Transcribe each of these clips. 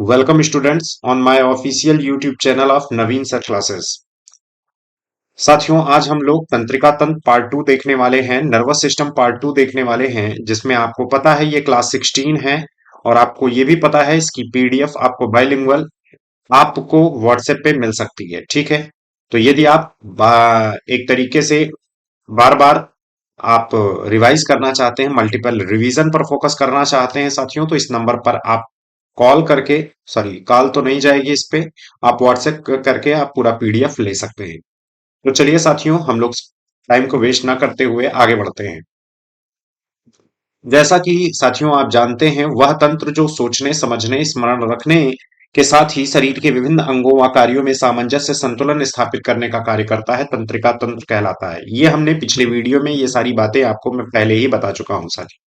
Welcome students on my official YouTube channel of Naveen sir classes. साथियों, आज हम लोग तंत्रिका तंत्र पार्ट 2 देखने वाले हैं, नर्वस सिस्टम पार्ट 2 देखने वाले हैं, जिसमें आपको पता है ये क्लास 16 है और आपको ये भी पता है इसकी पीडीएफ आपको बाइलिंगुअल आपको व्हाट्सएप पे मिल सकती है। ठीक है, तो यदि आप एक तरीके से बार बार आप रिवाइज करना चाहते हैं, मल्टीपल रिवीजन पर फोकस करना चाहते हैं साथियों, तो इस नंबर पर आप कॉल करके, सॉरी कॉल तो नहीं जाएगी इस पे, आप व्हाट्सएप करके आप पूरा पीडीएफ ले सकते हैं। तो चलिए साथियों, हम लोग टाइम को वेस्ट ना करते हुए आगे बढ़ते हैं। जैसा कि साथियों आप जानते हैं, वह तंत्र जो सोचने, समझने, स्मरण रखने के साथ ही शरीर के विभिन्न अंगों व कार्यों में सामंजस्य संतुलन स्थापित करने का कार्य करता है, तंत्रिका तंत्र कहलाता है। ये हमने पिछले वीडियो में ये सारी बातें आपको मैं पहले ही बता चुका हूं साथियों।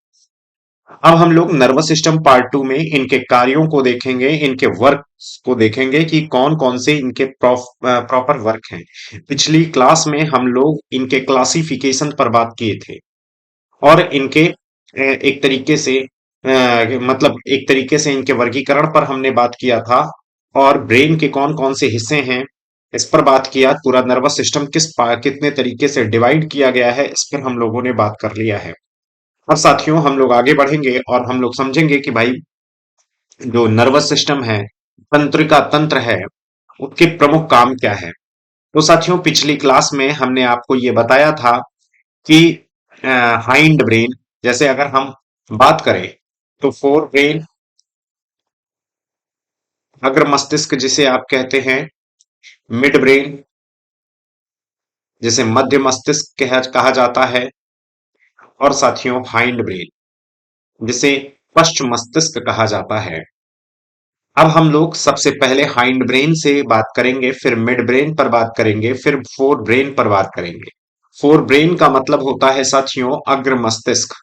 अब हम लोग नर्वस सिस्टम पार्ट 2 में इनके कार्यों को देखेंगे, इनके वर्क को देखेंगे कि कौन कौन से इनके प्रॉपर वर्क हैं। पिछली क्लास में हम लोग इनके क्लासिफिकेशन पर बात किए थे और इनके एक तरीके से मतलब एक तरीके से इनके वर्गीकरण पर हमने बात किया था और ब्रेन के कौन कौन से हिस्से हैं इस पर बात किया। पूरा नर्वस सिस्टम कितने तरीके से डिवाइड किया गया है इस पर हम लोगों ने बात कर लिया है। अब साथियों हम लोग आगे बढ़ेंगे और हम लोग समझेंगे कि भाई जो नर्वस सिस्टम है, तंत्रिका तंत्र है, उसके प्रमुख काम क्या है। तो साथियों पिछली क्लास में हमने आपको ये बताया था कि हाइंड ब्रेन, जैसे अगर हम बात करें तो फोर ब्रेन, अग्र मस्तिष्क जिसे आप कहते हैं, मिड ब्रेन जिसे मध्य मस्तिष्क कहा जाता है, और साथियों हाइंड ब्रेन जिसे पश्च मस्तिष्क कहा जाता है। अब हम लोग सबसे पहले हाइंड ब्रेन से बात करेंगे, फिर मिड ब्रेन पर बात करेंगे, फिर फोर ब्रेन पर बात करेंगे। फोर ब्रेन का मतलब होता है साथियों अग्र मस्तिष्क।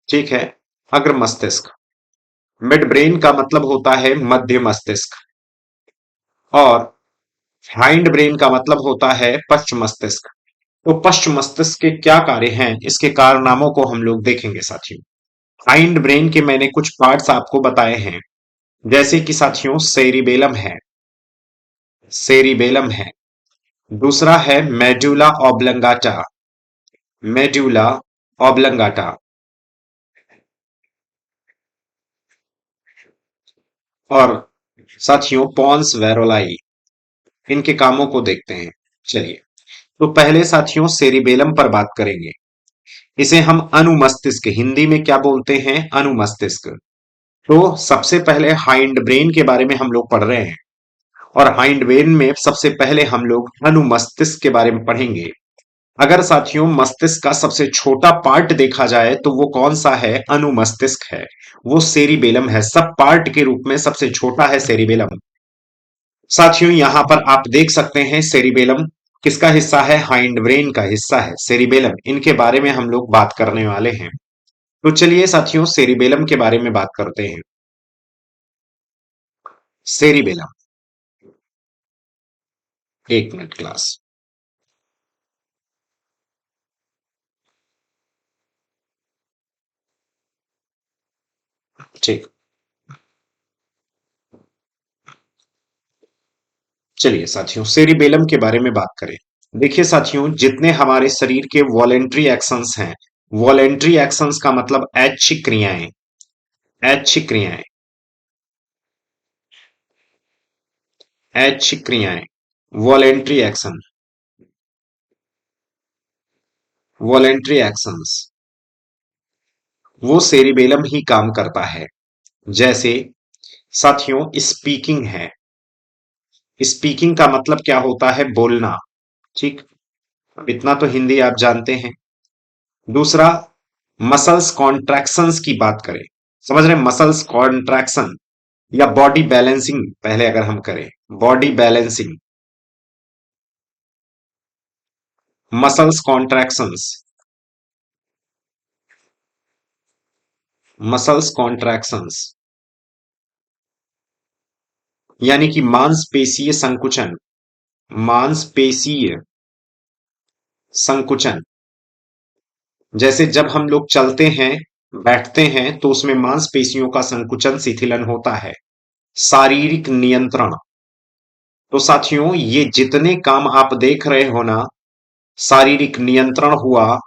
ठीक है, अग्र मस्तिष्क। मिड ब्रेन का मतलब होता है मध्य मस्तिष्क और हाइंड ब्रेन का मतलब होता है पश्च मस्तिष्क। तो पश्च मस्तिष्क के क्या कार्य हैं, इसके कारनामों को हम लोग देखेंगे साथियों। हाइंड ब्रेन के मैंने कुछ पार्ट्स आपको बताए हैं, जैसे कि साथियों सेरिबेलम है, सेरिबेलम है। दूसरा है मेडुला ऑब्लंगाटा, मेडुला ऑब्लंगाटा। और साथियों पॉन्स वेरोलाई। इनके कामों को देखते हैं। चलिए, तो पहले साथियों सेरिबेलम पर बात करेंगे। इसे हम अनुमस्तिष्क, हिंदी में क्या बोलते हैं, अनुमस्तिष्क। तो सबसे पहले हाइंड ब्रेन के बारे में हम लोग पढ़ रहे हैं और हाइंड ब्रेन में सबसे पहले हम लोग अनुमस्तिष्क के बारे में पढ़ेंगे। अगर साथियों मस्तिष्क का सबसे छोटा पार्ट देखा जाए तो वो कौन सा है, अनुमस्तिष्क है, वो सेरिबेलम है। सब पार्ट के रूप में सबसे छोटा है सेरिबेलम। साथियों यहां पर आप देख सकते हैं सेरिबेलम किसका हिस्सा है, हाइंड ब्रेन का हिस्सा है सेरिबेलम। इनके बारे में हम लोग बात करने वाले हैं। तो चलिए साथियों सेरिबेलम के बारे में बात करते हैं। सेरिबेलम, एक मिनट क्लास। ठीक, चलिए साथियों सेरिबेलम के बारे में बात करें। देखिए साथियों, जितने हमारे शरीर के वॉलेंट्री एक्शंस हैं, वॉलेंट्री एक्शंस का मतलब ऐच्छिक क्रियाएं, ऐच्छिक क्रियाएं, ऐच्छिक क्रियाएं, वॉलेंट्री एक्शन, वॉलेंट्री एक्शंस, वो सेरिबेलम ही काम करता है। जैसे साथियों स्पीकिंग है, स्पीकिंग का मतलब क्या होता है, बोलना। ठीक, अब इतना तो हिंदी आप जानते हैं। दूसरा, मसल्स कॉन्ट्रैक्शंस की बात करें, समझ रहे हैं, मसल्स कॉन्ट्रैक्शन या बॉडी बैलेंसिंग पहले अगर हम करें, body balancing, muscles contractions, muscles contractions यानी कि मांसपेशीय संकुचन, मांसपेशीय संकुचन। जैसे जब हम लोग चलते हैं, बैठते हैं तो उसमें मांसपेशियों का संकुचन शिथिलन होता है। शारीरिक नियंत्रण। तो साथियों ये जितने काम आप देख रहे हो ना, शारीरिक नियंत्रण हुआ,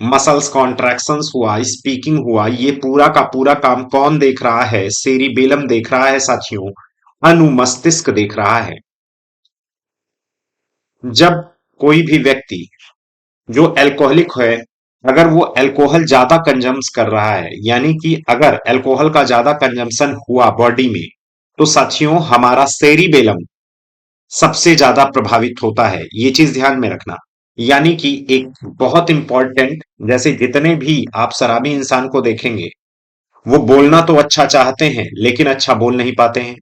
मसल्स कॉन्ट्रैक्शंस हुआ, स्पीकिंग हुआ, ये पूरा का पूरा काम कौन देख रहा है? सेरिबेलम देख रहा है साथियों, अनुमस्तिष्क देख रहा है। जब कोई भी व्यक्ति जो अल्कोहलिक है, अगर वो अल्कोहल ज्यादा कंजम्स कर रहा है, यानी कि अगर अल्कोहल का ज्यादा कंजम्पशन हुआ बॉडी में, तो साथियों हमारा सेरिबेलम सबसे ज्यादा प्रभावित होता है। ये चीज ध्यान में रखना। यानी कि एक बहुत इंपॉर्टेंट, जैसे जितने भी आप शराबी इंसान को देखेंगे, वो बोलना तो अच्छा चाहते हैं लेकिन अच्छा बोल नहीं पाते हैं।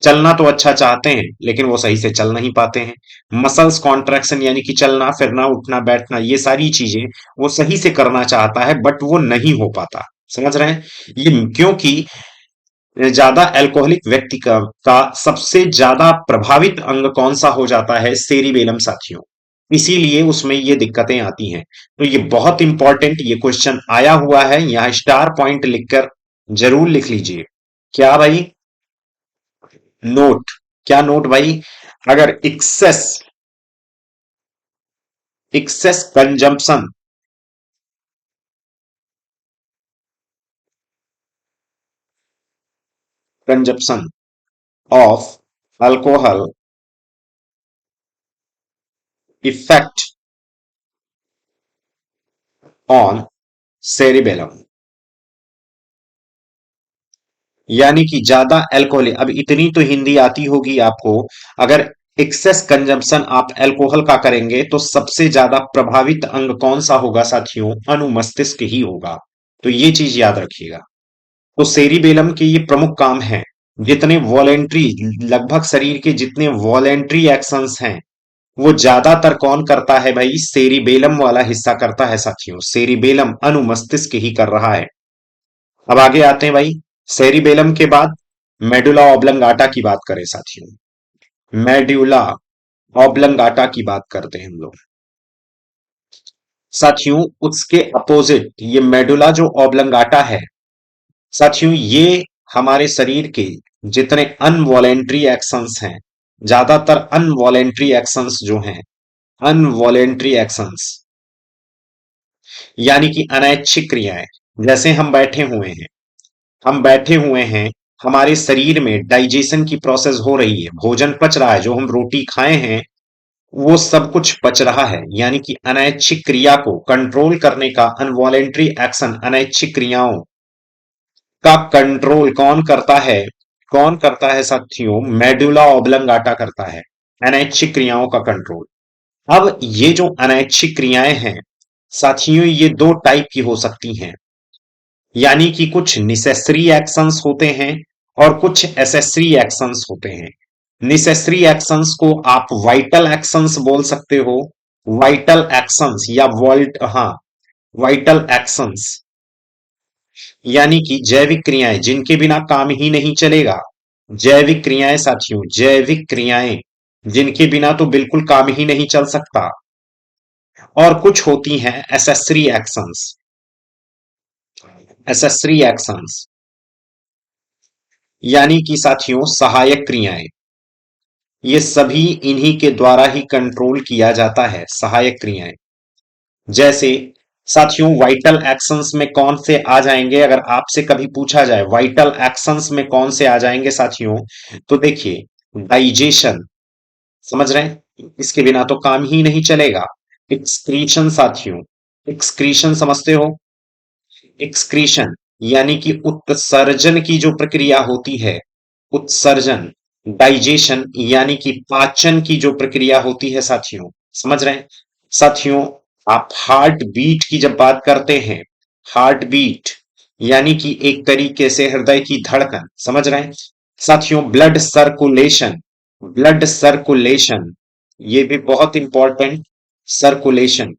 चलना तो अच्छा चाहते हैं लेकिन वो सही से चल नहीं पाते हैं। मसल्स कॉन्ट्रैक्शन यानी कि चलना फिरना उठना बैठना, ये सारी चीजें वो सही से करना चाहता है बट वो नहीं हो पाता। समझ रहे हैं? ये क्योंकि ज्यादा अल्कोहलिक व्यक्ति का सबसे ज्यादा प्रभावित अंग कौन सा हो जाता है? सेरिबेलम साथियों। इसीलिए उसमें ये दिक्कतें आती हैं। तो ये बहुत इंपॉर्टेंट ये क्वेश्चन आया हुआ है, यहां स्टार पॉइंट लिखकर जरूर लिख लीजिए। क्या भाई? नोट। क्या नोट भाई? अगर excess consumption consumption of alcohol effect on cerebellum, यानी कि ज्यादा अल्कोहल, अब इतनी तो हिंदी आती होगी आपको। अगर एक्सेस कंजम्पशन आप अल्कोहल का करेंगे तो सबसे ज्यादा प्रभावित अंग कौन सा होगा साथियों? अनुमस्तिष्क ही होगा। तो ये चीज याद रखिएगा। तो सेरिबेलम के ये प्रमुख काम हैं। जितने वॉलेंट्री, लगभग शरीर के जितने वॉलेंट्री एक्शंस हैं, वो ज्यादातर कौन करता है भाई? सेरिबेलम वाला हिस्सा करता है साथियों। सेरिबेलम अनुमस्तिष्क ही कर रहा है। अब आगे आते हैं भाई। सेरिबेलम के बाद मेडुला ऑब्लंगाटा की बात करें साथियों। मेड्यूला ऑब्लंगाटा की बात करते हैं हम लोग साथियों। उसके अपोजिट ये मेडुला जो ऑब्लंगाटा है साथियों, ये हमारे शरीर के जितने अनवॉलेंट्री एक्शंस हैं, ज्यादातर अनवॉलेंट्री एक्शंस जो हैं, अनवॉलेंट्री एक्शंस यानी कि अनैच्छिक क्रियाएं, जैसे हम बैठे हुए हैं, हमारे शरीर में डाइजेशन की प्रोसेस हो रही है, भोजन पच रहा है, जो हम रोटी खाए हैं वो सब कुछ पच रहा है। यानी कि अनैच्छिक क्रिया को कंट्रोल करने का, अनवॉलेंट्री एक्शन, अनैच्छिक क्रियाओं का कंट्रोल कौन करता है? कौन करता है साथियों? मेडुला ऑब्लंगाटा करता है अनैच्छिक क्रियाओं का कंट्रोल। अब ये जो अनैच्छिक क्रियाएं हैं साथियों, ये दो टाइप की हो सकती हैं। यानी कि कुछ निसेसरी एक्शंस होते हैं और कुछ एसेसरी एक्शंस होते हैं। निसेसरी एक्शंस को आप वाइटल एक्शंस बोल सकते हो। वाइटल एक्शंस या वॉल्ट, हाँ, वाइटल एक्शंस यानी कि जैविक क्रियाएं जिनके बिना काम ही नहीं चलेगा। जैविक क्रियाएं साथियों, जैविक क्रियाएं जिनके बिना तो बिल्कुल काम ही नहीं चल सकता। और कुछ होती हैं एसेसरी एक्शंस। एसेसरी एक्शंस यानी कि साथियों सहायक क्रियाएं, ये सभी इन्हीं के द्वारा ही कंट्रोल किया जाता है। सहायक क्रियाएं जैसे साथियों वाइटल एक्शंस में कौन से आ जाएंगे? अगर आपसे कभी पूछा जाए वाइटल एक्शंस में कौन से आ जाएंगे साथियों, तो देखिए, डाइजेशन, समझ रहे हैं, इसके बिना तो काम ही नहीं चलेगा। एक्सक्रीशन साथियों, एक्सक्रीशन समझते हो? एक्सक्रीशन यानी कि उत्सर्जन की जो प्रक्रिया होती है, उत्सर्जन। डाइजेशन यानी कि पाचन की जो प्रक्रिया होती है साथियों, समझ रहे हैं? साथियों आप हार्ट बीट की जब बात करते हैं, हार्ट बीट यानी कि एक तरीके से हृदय की धड़कन, समझ रहे हैं? साथियों ब्लड सर्कुलेशन, ब्लड सर्कुलेशन, ये भी बहुत इंपॉर्टेंट। सर्कुलेशन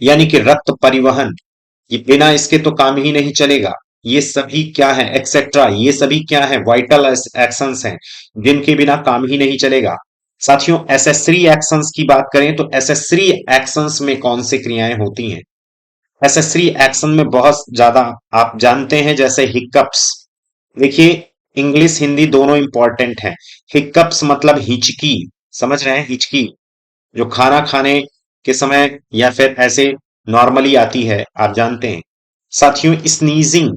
यानी कि रक्त परिवहन, ये बिना इसके तो काम ही नहीं चलेगा। ये सभी क्या है? एक्सेट्रा, ये सभी क्या है? वाइटल एक्शंस हैं जिनके बिना काम ही नहीं चलेगा। साथियों एसेसरी एक्शंस की बात करें तो एसेसरी एक्शंस में कौन सी क्रियाएं होती हैं? एसेसरी एक्शन में बहुत ज्यादा आप जानते हैं, जैसे हिकअप्स। देखिए, इंग्लिश हिंदी दोनों इंपॉर्टेंट हैं। हिकअप्स मतलब हिचकी, समझ रहे हैं, हिचकी जो खाना खाने के समय या फिर ऐसे नॉर्मली आती है, आप जानते हैं। साथियों स्नीजिंग,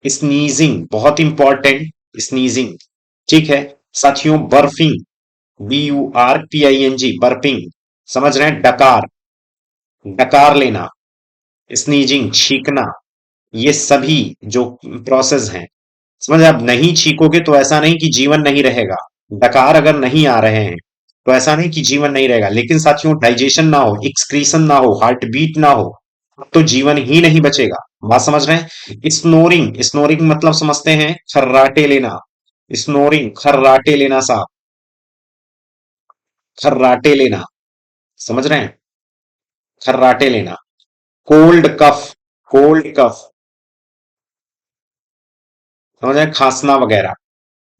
स्नीजिंग बहुत इंपॉर्टेंट, स्नीजिंग, ठीक है। साथियों बर्फिंग, BURPING, बर्पिंग, समझ रहे हैं। डकार, डकार लेना, स्नीजिंग छींकना, ये सभी जो प्रोसेस हैं, समझ आप नहीं छींकोगे तो ऐसा नहीं कि जीवन नहीं रहेगा। डकार अगर नहीं आ रहे हैं तो ऐसा नहीं कि जीवन नहीं रहेगा, लेकिन साथियों डाइजेशन ना हो, एक्सक्रीशन ना हो, हार्ट बीट ना हो, तो जीवन ही नहीं बचेगा। बात समझ रहे हैं। स्नोरिंग, स्नोरिंग मतलब समझते हैं खर्राटे लेना, स्नोरिंग खर्राटे लेना साहब, खर्राटे लेना, समझ रहे हैं, खर्राटे लेना। कोल्ड कफ, कोल्ड कफ, समझ रहे हैं, खांसना वगैरह।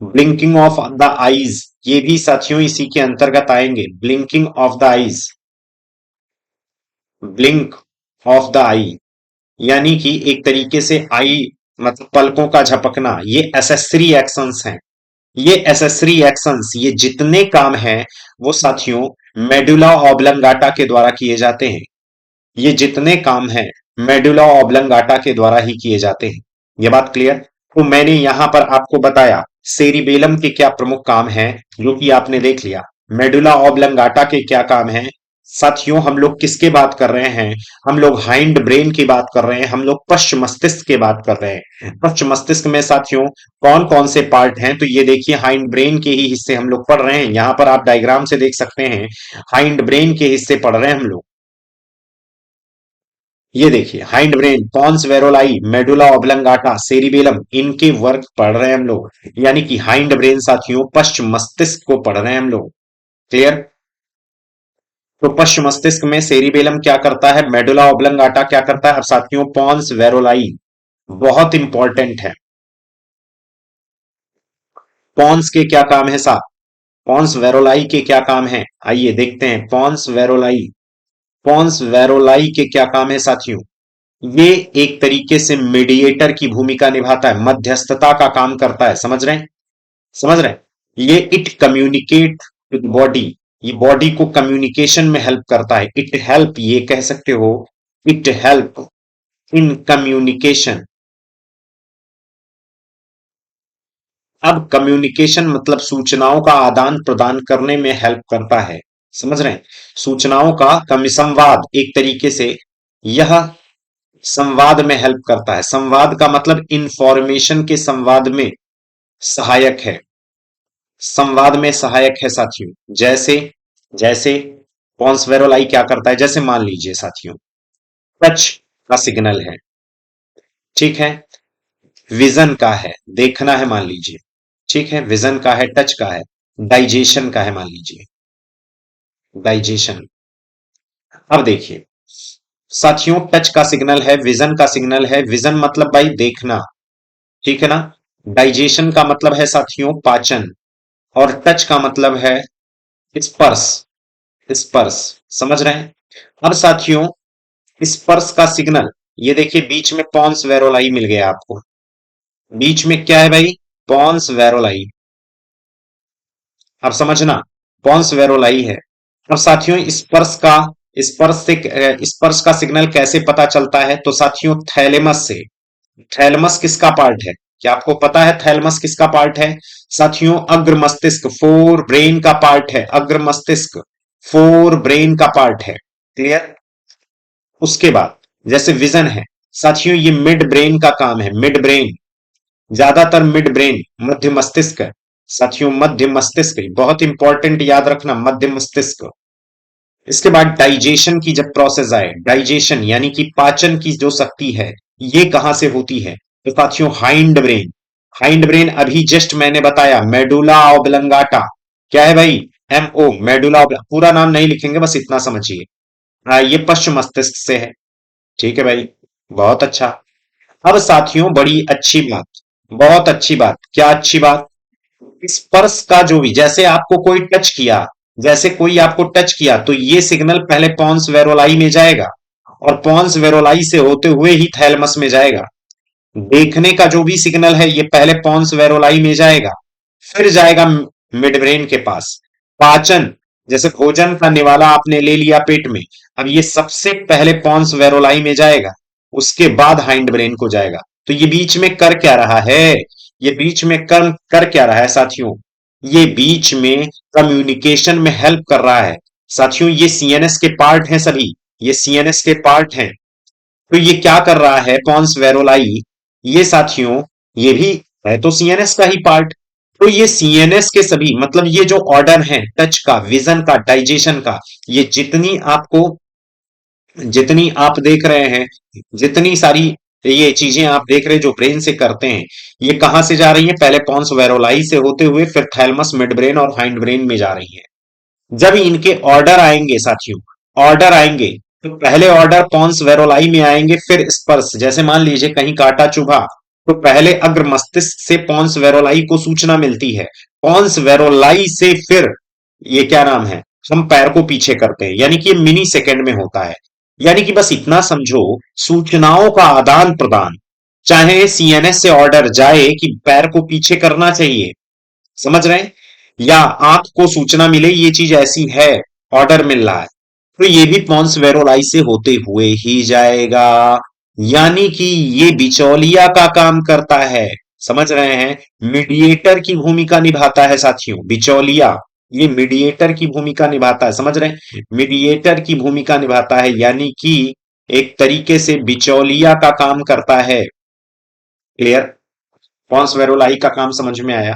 ब्लिंकिंग ऑफ द आईज, ये भी साथियों इसी के अंतर्गत आएंगे। Blinking of the eyes, blink of the eye, यानी कि एक तरीके से आई मतलब पलकों का झपकना, ये एसेसरी एक्शंस हैं। ये एसेसरी एक्शंस, ये जितने काम हैं वो साथियों मेडुला ऑब्लंगाटा के द्वारा किए जाते हैं। ये जितने काम हैं मेडुला ऑब्लंगाटा के द्वारा ही किए जाते हैं। ये बात क्लियर। तो मैंने यहां पर आपको बताया सेरिबेलम के क्या प्रमुख काम हैं, जो कि आपने देख लिया। मेडुला ऑब्लंगाटा के क्या काम हैं। साथियों हम लोग किसके बात कर रहे हैं, हम लोग हाइंड ब्रेन की बात कर रहे हैं, हम लोग पश्च मस्तिष्क की बात कर रहे हैं। पश्च मस्तिष्क में साथियों कौन कौन से पार्ट हैं, तो ये देखिए हाइंड ब्रेन के ही हिस्से हम लोग पढ़ रहे हैं। यहां पर आप डायग्राम से देख सकते हैं, हाइंड ब्रेन के हिस्से पढ़ रहे हैं हम लोग। ये देखिए hind brain, Pond's वेरोलाई, medulla oblongata, cerebellum, इनके वर्क पढ़ रहे हैं हम लोग। यानी कि हाइंड ब्रेन साथियों पश्च मस्तिष्क को पढ़ रहे हैं हम लोग। क्लियर। तो पश्च मस्तिष्क में सेरिबेलम क्या करता है, मेडुला ऑब्लंगाटा क्या करता है। अब साथियों पॉन्स वेरोलाई बहुत इंपॉर्टेंट है। पॉन्स के क्या काम है साहब, पॉन्स वेरोलाई के क्या काम है, आइए देखते हैं। पॉन्स वेरोलाई, पॉन्स वेरोलाई के क्या काम है साथियों। ये एक तरीके से मीडिएटर की भूमिका निभाता है, मध्यस्थता का काम करता है, समझ रहे हैं, समझ रहे हैं। ये इट कम्युनिकेट विद बॉडी, ये बॉडी को कम्युनिकेशन में हेल्प करता है। इट हेल्प, ये कह सकते हो, इट हेल्प इन कम्युनिकेशन। अब कम्युनिकेशन मतलब सूचनाओं का आदान प्रदान करने में हेल्प करता है, समझ रहे हैं। सूचनाओं का कम संवाद, एक तरीके से यह संवाद में हेल्प करता है। संवाद का मतलब इंफॉर्मेशन के संवाद में सहायक है, संवाद में सहायक है साथियों। जैसे, जैसे पॉन्सवेरोलाई क्या करता है, जैसे मान लीजिए साथियों टच का सिग्नल है, ठीक है, विजन का है, देखना है मान लीजिए, ठीक है, विजन का है, टच का है, डाइजेशन का है मान लीजिए, डाइजेशन। अब देखिए साथियों टच का सिग्नल है, विजन का सिग्नल है, विजन मतलब भाई देखना, ठीक है ना। डाइजेशन का मतलब है साथियों पाचन, और टच का मतलब है स्पर्श, स्पर्श, समझ रहे हैं। अब साथियों स्पर्श का सिग्नल, ये देखिए बीच में पॉन्स वेरोलाई मिल गया आपको, बीच में क्या है भाई, पॉन्स वेरोलाई। अब समझना, पॉन्स वेरोलाई है। अब साथियों स्पर्श का, स्पर्श से स्पर्श का सिग्नल कैसे पता चलता है, तो साथियों थैलेमस से। थैलेमस किसका पार्ट है, क्या आपको पता है थैलेमस किसका पार्ट है। साथियों अग्र मस्तिष्क, फोर ब्रेन का पार्ट है, अग्र मस्तिष्क फोर ब्रेन का पार्ट है। क्लियर। उसके बाद जैसे विजन है साथियों, ये मिड ब्रेन का काम है, मिड ब्रेन, ज्यादातर मिड ब्रेन, मध्य मस्तिष्क है साथियों, मध्य मस्तिष्क बहुत इंपॉर्टेंट, याद रखना मध्य मस्तिष्क। इसके बाद डाइजेशन की जब प्रोसेस आए, डाइजेशन यानी कि पाचन की जो शक्ति है, ये कहां से होती है, तो साथियों हाइंड ब्रेन। हाइंड ब्रेन अभी जस्ट मैंने बताया मेडुला ऑब्लंगाटा, क्या है भाई, MO, मेडुला पूरा नाम नहीं लिखेंगे, बस इतना समझिए। ये पश्चिम मस्तिष्क से है, ठीक है भाई, बहुत अच्छा। अब साथियों बड़ी अच्छी बात, बहुत अच्छी बात, क्या अच्छी बात, स्पर्श का जो भी, जैसे आपको कोई टच किया, जैसे कोई आपको टच किया तो ये सिग्नल पहले पॉन्स वेरोलाई में जाएगा, और पॉन्स वेरोलाई से होते हुए ही थैलेमस में जाएगा। देखने का जो भी सिग्नल है ये पहले पॉन्स वेरोलाई में जाएगा, फिर जाएगा मिड ब्रेन के पास। पाचन, जैसे भोजन का निवाला आपने ले लिया पेट में, अब ये सबसे पहले पॉन्स वेरोलाई में जाएगा, उसके बाद हाइंड ब्रेन को जाएगा। तो ये बीच में कर क्या रहा है? ये बीच में कर क्या रहा है साथियों? ये बीच में कम्युनिकेशन में हेल्प कर रहा है साथियों। ये सीएनएस के पार्ट हैं सभी, ये सीएनएस के पार्ट हैं। तो ये क्या कर रहा है पॉन्स वेरोलाई? ये साथियों, ये भी है तो सीएनएस का ही पार्ट। तो ये सीएनएस के सभी, मतलब ये जो ऑर्डर है टच का, विजन का, डाइजेशन का, ये जितनी आप देख रहे हैं, जितनी सारी ये चीजें आप देख रहे हैं जो ब्रेन से करते हैं, ये कहां से जा रही है? पहले पॉन्स वेरोलाई से होते हुए फिर थैलमस, मिड ब्रेन और हाइंड ब्रेन में जा रही है। जब इनके ऑर्डर आएंगे साथियों, ऑर्डर आएंगे, तो पहले ऑर्डर पॉन्स वेरोलाई में आएंगे, फिर स्पर्श, जैसे मान लीजिए कहीं कांटा चुभा, तो पहले अग्र मस्तिष्क से पॉन्स वेरोलाई को सूचना मिलती है। पॉन्स वेरोलाई से फिर ये क्या नाम है, हम पैर को पीछे करते हैं, यानी कि ये मिनी सेकेंड में होता है। यानी कि बस इतना समझो, सूचनाओं का आदान प्रदान, चाहे सीएनएस से ऑर्डर जाए कि पैर को पीछे करना चाहिए, समझ रहे हैं, या आंख को सूचना मिले ये चीज ऐसी है, ऑर्डर मिल रहा है, तो ये भी पॉन्स वेरोलाई से होते हुए ही जाएगा। यानी कि ये बिचौलिया का काम करता है, समझ रहे हैं, मीडिएटर की भूमिका निभाता है साथियों, बिचौलिया, ये मीडिएटर की भूमिका निभाता है, समझ रहे हैं, मीडिएटर की भूमिका निभाता है, यानी कि एक तरीके से बिचौलिया का काम करता है। क्लियर? पॉन्स वेरोलाई का काम समझ में आया?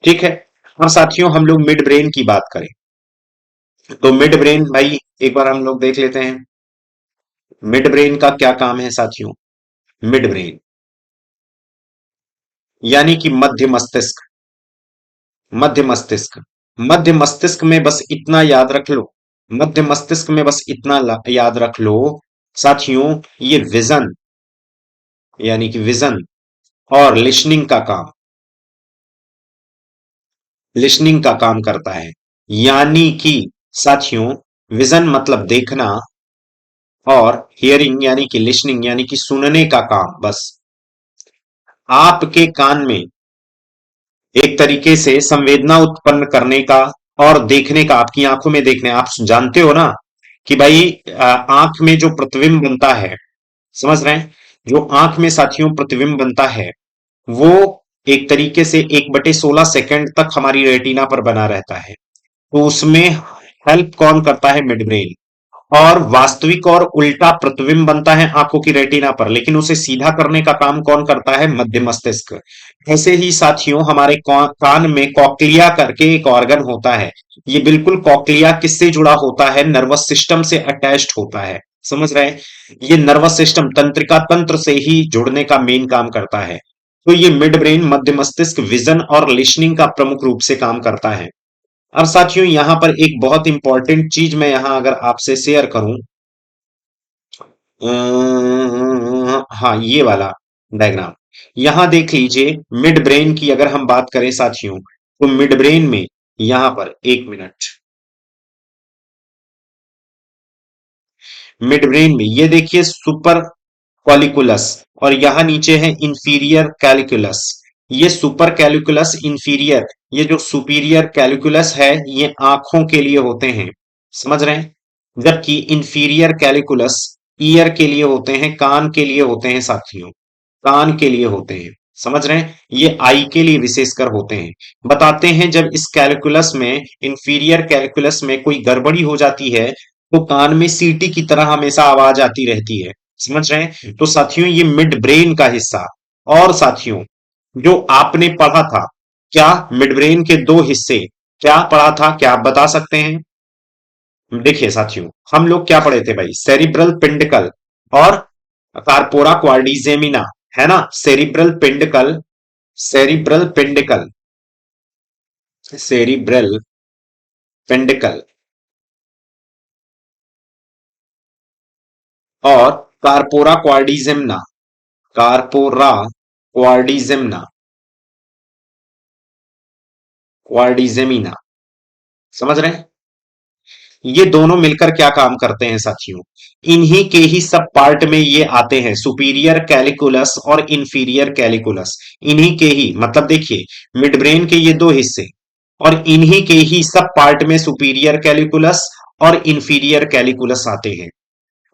ठीक है। और साथियों हम लोग मिड ब्रेन की बात करें, तो मिड ब्रेन भाई एक बार हम लोग देख लेते हैं, मिड ब्रेन का क्या काम है साथियों। मिड ब्रेन यानी कि मध्य मस्तिष्क, मध्य मस्तिष्क, मध्य मस्तिष्क में बस इतना याद रख लो, मध्य मस्तिष्क में बस इतना याद रख लो साथियों, ये विजन, यानी कि विजन और लिसनिंग का काम, लिसनिंग का काम करता है। यानी कि साथियों, विजन मतलब देखना, और हियरिंग यानी कि लिसनिंग यानी कि सुनने का काम, बस आपके कान में एक तरीके से संवेदना उत्पन्न करने का और देखने का, आपकी आंखों में देखने, आप जानते हो ना कि भाई आंख में जो प्रतिबिंब बनता है, समझ रहे हैं, जो आंख में साथियों प्रतिबिंब बनता है, वो एक तरीके से 1/16 सेकंड तक हमारी रेटिना पर बना रहता है। तो उसमें हेल्प कौन करता है? Mid brain. और वास्तविक और उल्टा प्रतिबिंब बनता है आंखों की रेटिना पर, लेकिन उसे सीधा करने का काम कौन करता है? मध्य मस्तिष्क। ऐसे ही साथियों हमारे कान में कॉक्लिया करके एक ऑर्गन होता है, ये बिल्कुल कॉक्लिया किससे जुड़ा होता है? नर्वस सिस्टम से अटैच्ड होता है, समझ रहे हैं, ये नर्वस सिस्टम तंत्रिका तंत्र से ही जुड़ने का मेन काम करता है। तो ये मिड ब्रेन, मध्य मस्तिष्क, विजन और लिसनिंग का प्रमुख रूप से काम करता है। अब साथियों यहां पर एक बहुत इंपॉर्टेंट चीज मैं यहां अगर आपसे शेयर करूं, हाँ ये वाला डायग्राम, यहां देख लीजिए, मिड ब्रेन की अगर हम बात करें साथियों, तो मिड ब्रेन में यहां पर एक मिनट, मिड ब्रेन में ये देखिए सुपर कॉलिकुलस, और यहां नीचे है इंफीरियर कैलिकुलस। ये सुपर कैलिकुलस, इंफीरियर, ये जो सुपीरियर कैलिकुलस है ये आंखों के लिए होते हैं, समझ रहे हैं, जबकि इंफीरियर कैलिकुलस ईयर के लिए होते हैं, कान के लिए होते हैं साथियों, कान के लिए होते हैं, समझ रहे हैं, ये आई के लिए विशेषकर होते हैं। बताते हैं जब इस कैलकुलस में, इंफीरियर कैलकुलस में कोई गड़बड़ी हो जाती है, तो कान में सीटी की तरह हमेशा आवाज आती रहती है, समझ रहे हैं, तो साथियों ये मिड ब्रेन का हिस्सा। और साथियों जो आपने पढ़ा था, क्या मिड ब्रेन के दो हिस्से, क्या पढ़ा था, क्या आप बता सकते हैं? देखिए साथियों हम लोग क्या पढ़े थे भाई, सेरिब्रल पिंडकल और कारपोरा क्वाड्रिजेमिना, है ना, सेरिब्रल पिंडकल, सेरिब्रल पिंडकल, सेरिब्रल पिंडकल और कारपोरा क्वाड्रिजेमिना, कारपोरा क्वाड्रिजेमिना, क्वाड्रिजेमिना, समझ रहे हैं, ये दोनों मिलकर क्या काम करते हैं साथियों? इन्हीं के ही सब पार्ट में ये आते हैं, सुपीरियर कैलिकुलस और इंफीरियर कैलिकुलस। इन्हीं के ही, मतलब देखिए, मिड ब्रेन के ये दो हिस्से, और इन्हीं के ही सब पार्ट में सुपीरियर कैलिकुलस और इंफीरियर कैलिकुलस आते हैं।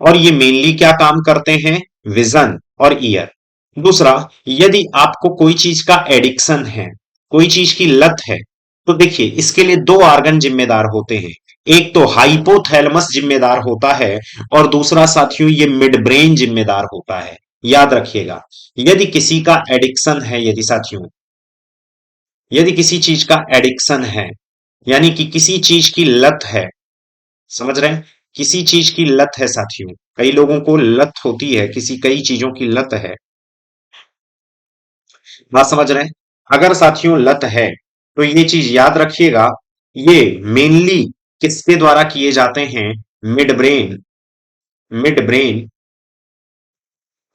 और ये मेनली क्या काम करते हैं? विजन और ईयर। दूसरा, यदि आपको कोई चीज का एडिक्शन है, कोई चीज की लत है, तो देखिए इसके लिए दो ऑर्गन जिम्मेदार होते हैं। एक तो हाइपोथैलेमस जिम्मेदार होता है, और दूसरा साथियों ये मिड ब्रेन जिम्मेदार होता है। याद रखिएगा, यदि किसी का एडिक्शन है, यदि साथियों, यदि किसी चीज का एडिक्शन है, यानी कि किसी चीज की लत है, समझ रहे हैं? किसी चीज की लत है साथियों, कई लोगों को लत होती है, किसी कई चीजों की लत है। बात समझ रहे हैं? अगर साथियों लत है, तो ये चीज याद रखिएगा, ये मेनली किसके द्वारा किए जाते हैं? मिड ब्रेन, मिड ब्रेन,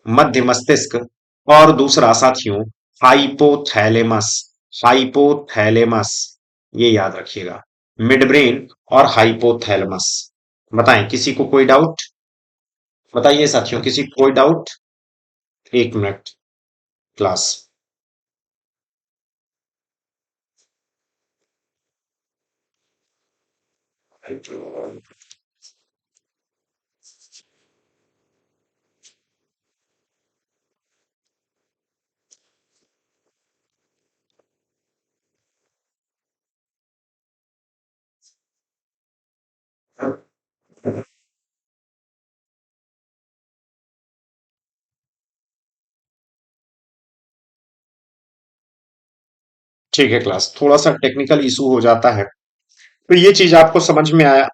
मध्य मस्तिष्क, और दूसरा साथियों हाइपोथैलेमस, हाइपोथैलेमस, ये याद रखिएगा, मिड ब्रेन और हाइपोथैलेमस। बताएं, किसी को कोई डाउट? बताइए साथियों, किसी को कोई डाउट? एक मिनट, क्लास। ठीक है क्लास, थोड़ा सा टेक्निकल इशू हो जाता है, तो ये चीज आपको समझ में आया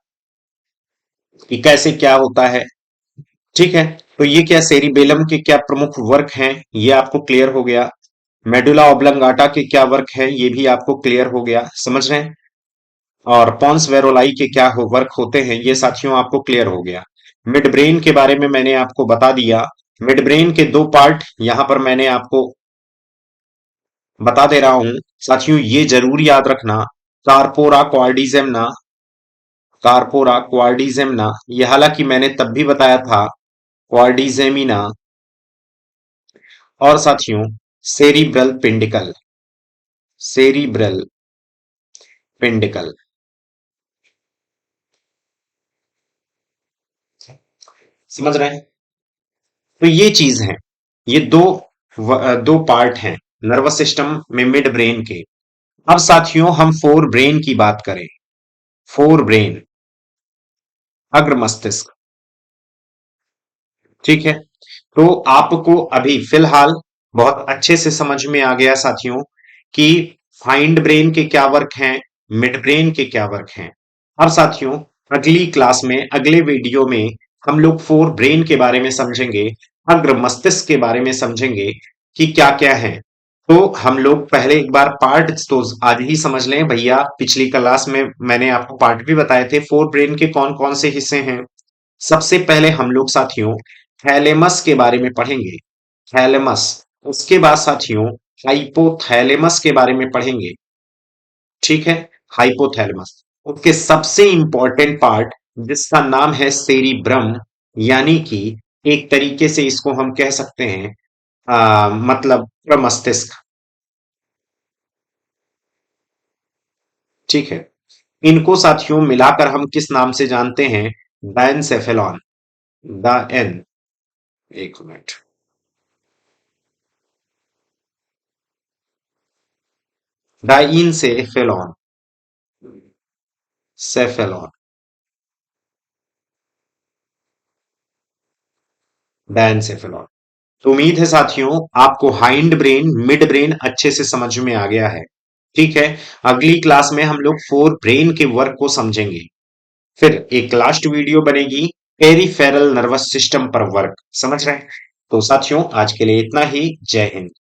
कि कैसे क्या होता है। ठीक है, तो ये क्या सेरिबेलम के क्या प्रमुख वर्क हैं, ये आपको क्लियर हो गया। मेडुला ऑब्लंगाटा के क्या वर्क है, ये भी आपको क्लियर हो गया, समझ रहे हैं? और पॉन्स वेरोलाई के क्या वर्क होते हैं, ये साथियों आपको क्लियर हो गया। मिड ब्रेन के बारे में मैंने आपको बता दिया। मिड ब्रेन के दो पार्ट यहां पर मैंने आपको बता दे रहा हूं साथियों, ये जरूर याद रखना। कार्पोरा क्वार्डिजेमना, कार्पोरा क्वार्डिजेमना, ये हालांकि मैंने तब भी बताया था, क्वार्डिजेमिना। और साथियों सेरिब्रल पिंडिकल, सेरिब्रल पिंडिकल। समझ रहे हैं? तो ये चीज है, ये दो पार्ट हैं नर्वस सिस्टम में मिड ब्रेन के। अब साथियों हम फोर ब्रेन की बात करें। फोर ब्रेन, अग्र मस्तिष्क। ठीक है, तो आपको अभी फिलहाल बहुत अच्छे से समझ में आ गया साथियों कि हाइंड ब्रेन के क्या वर्क हैं, मिड ब्रेन के क्या वर्क हैं। अब साथियों अगली क्लास में, अगले वीडियो में हम लोग फोर ब्रेन के बारे में समझेंगे, अग्र मस्तिष्क के बारे में समझेंगे कि क्या क्या है। तो हम लोग पहले एक बार पार्ट तो आज ही समझ लें भैया, पिछली क्लास में मैंने आपको पार्ट भी बताए थे, फोर ब्रेन के कौन कौन से हिस्से हैं। सबसे पहले हम लोग साथियों थैलेमस के बारे में पढ़ेंगे, थैलेमस। उसके बाद साथियों हाइपोथैलेमस के बारे में पढ़ेंगे। ठीक है, हाइपोथैलेमस। उसके सबसे इंपॉर्टेंट पार्ट जिसका नाम है सेरिब्रम, यानी कि एक तरीके से इसको हम कह सकते हैं मतलब प्रमस्तिष्क। ठीक है, इनको साथियों मिलाकर हम किस नाम से जानते हैं? डायनसेफेलॉन, द एन, एक मिनट, डाइनसेफेलॉन, सेफेलॉन, डायनसेफेलॉन। तो उम्मीद है साथियों आपको हाइंड ब्रेन, मिड ब्रेन अच्छे से समझ में आ गया है। ठीक है, अगली क्लास में हम लोग फोर ब्रेन के वर्क को समझेंगे। फिर एक लास्ट वीडियो बनेगी पेरिफेरल नर्वस सिस्टम पर वर्क, समझ रहे हैं? तो साथियों आज के लिए इतना ही। जय हिंद।